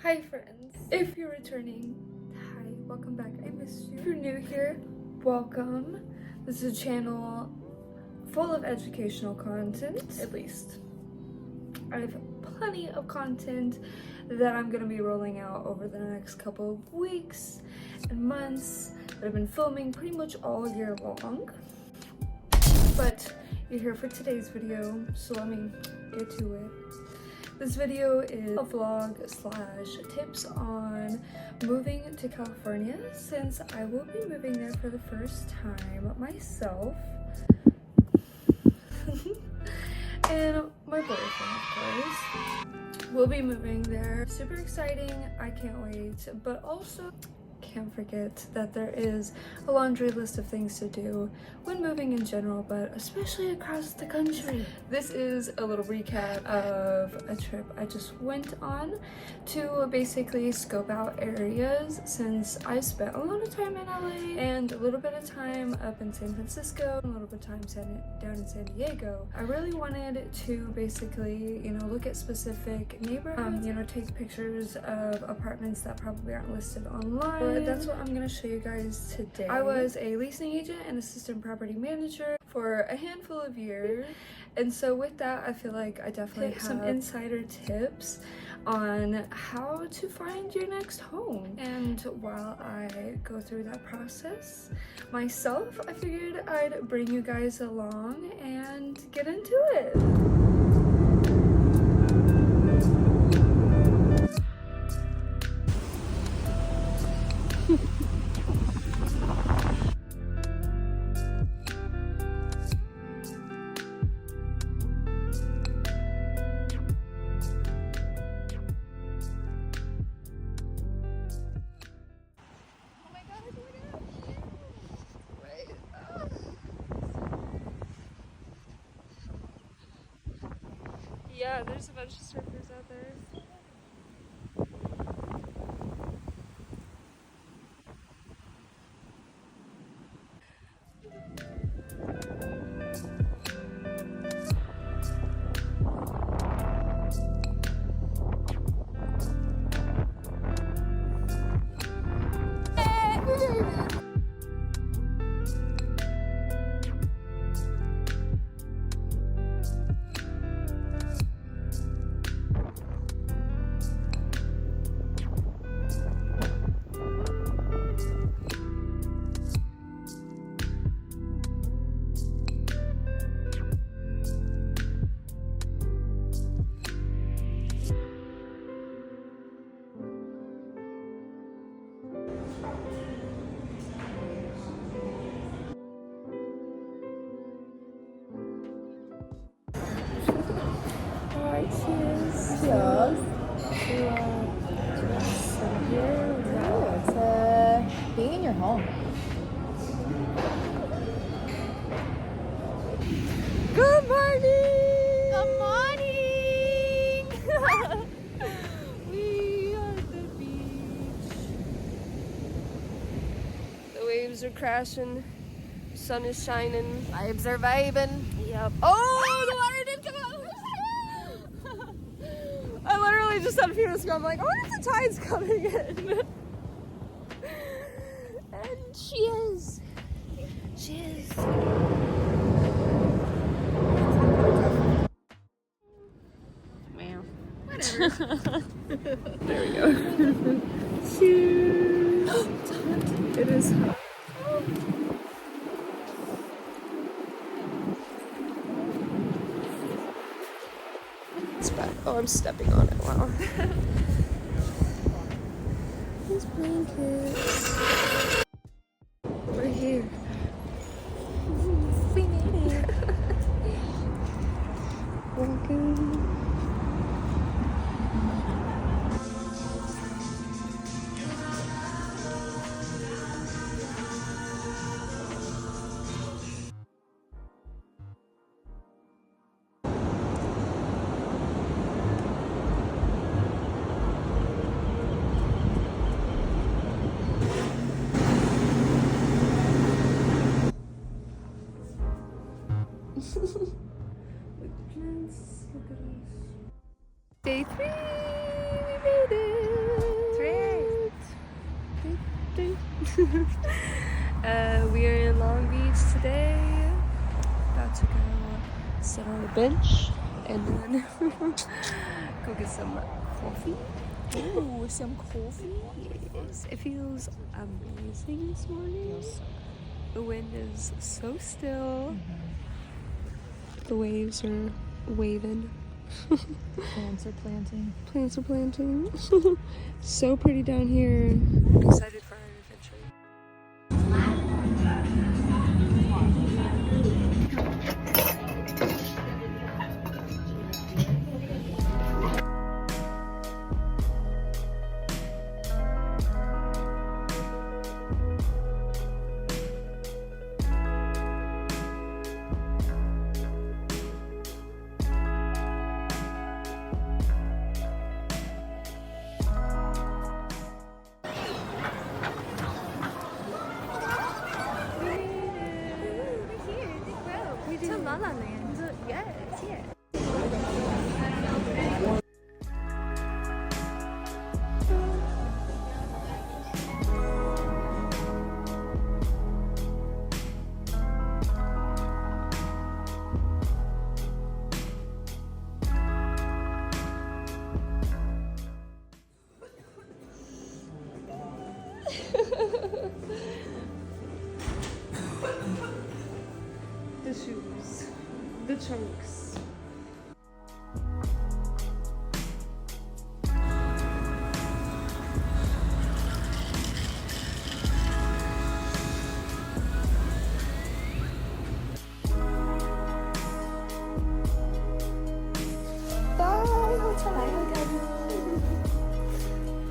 Hi friends, if you're returning, hi, welcome back, I missed you. If you're new here, welcome. This is a channel full of educational content, at least. I have plenty of content that I'm going to be rolling out over the next couple of weeks and months that I've been filming pretty much all year long. But you're here for today's video, so let me get to it. This video is a vlog / tips on moving to California, since I will be moving there for the first time myself. And my boyfriend, of course, will be moving there. Super exciting, I can't wait, but also can't forget that there is a laundry list of things to do when moving in general, but especially across the country. This is a little recap of a trip I just went on to basically scope out areas, since I spent a lot of time in LA and a little bit of time up in San Francisco, and a little bit of time down in San Diego. I really wanted to basically, look at specific neighborhoods, take pictures of apartments that probably aren't listed online. But that's what I'm going to show you guys today. I was a leasing agent and assistant property manager for a handful of years, and so with that I feel like I definitely have some insider tips on how to find your next home. And while I go through that process myself, I figured I'd bring you guys along and get into it. Yeah, there's a bunch of surfers out there. Alright, cheers. Cheers. It's being in your home. Good morning! Good morning! We are at the beach. The waves are crashing. Sun is shining. Vibes are vibing. Yep. Oh, the water did come out! I literally just said a few minutes ago, I'm like, I wonder if the tide's coming in. And she is. She is. Wow. Whatever. There we go. Cheers. It's hot. It is hot. It's bad. Oh, I'm stepping on it. Wow. These blankets. We're here. We made it. Welcome. We are in Long Beach today. About to go sit on a bench and then go get some coffee. Ooh, some coffee. Yes, it feels amazing this morning. The wind is so still. The waves are waving. Plants are planting. Plants are planting. So pretty down here. I'm excited for our adventure. La La Land. Yes, yeah. The shoes. The trunks.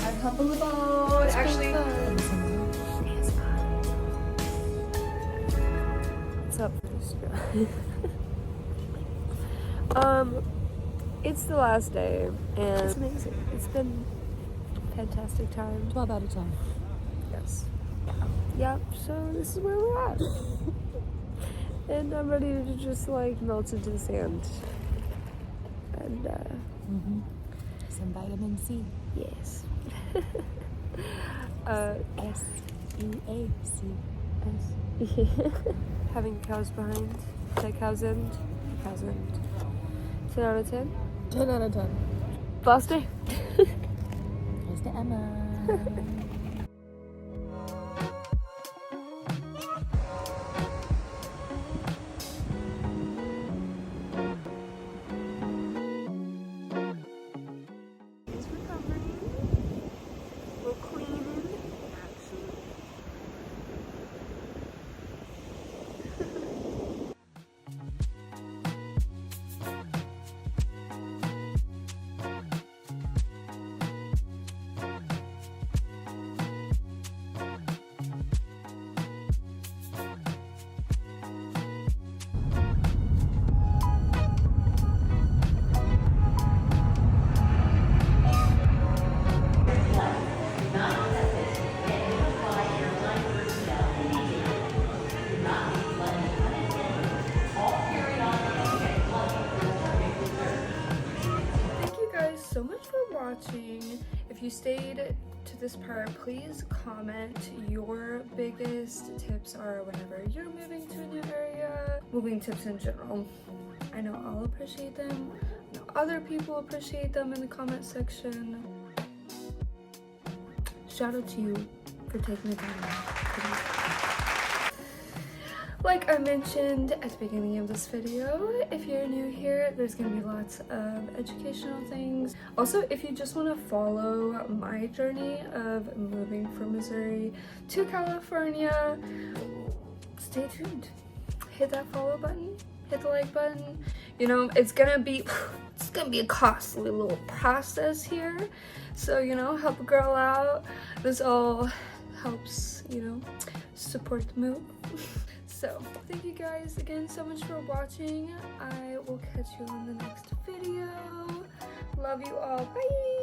I've hop on the boat. Actually, what's up? It's the last day, and it's amazing. It's been a fantastic time. 12 out of 10. Yes. Yeah. So this is where we're at, and I'm ready to just like melt into the sand. And Some vitamin C. yes. S-E-A-C. Having cows behind. Like cows end. Cows end. 10 out of 10. 10 out of 10. Last day. Here's to Emma. He's recovering. We're cleaning. So much for watching. If you stayed to this part, please comment your biggest tips are whenever you're moving to a new area. Moving tips in general. I know I'll appreciate them. I know other people appreciate them in the comment section. Shout out to you for taking the time. Like I mentioned at the beginning of this video, if you're new here, there's gonna be lots of educational things. Also, if you just want to follow my journey of moving from Missouri to California, stay tuned. Hit that follow button, hit the like button. You know, it's gonna be a costly little process here. So, you know, help a girl out. This all helps, you know, support the move. So, thank you guys again so much for watching. I will catch you on the next video. Love you all. Bye!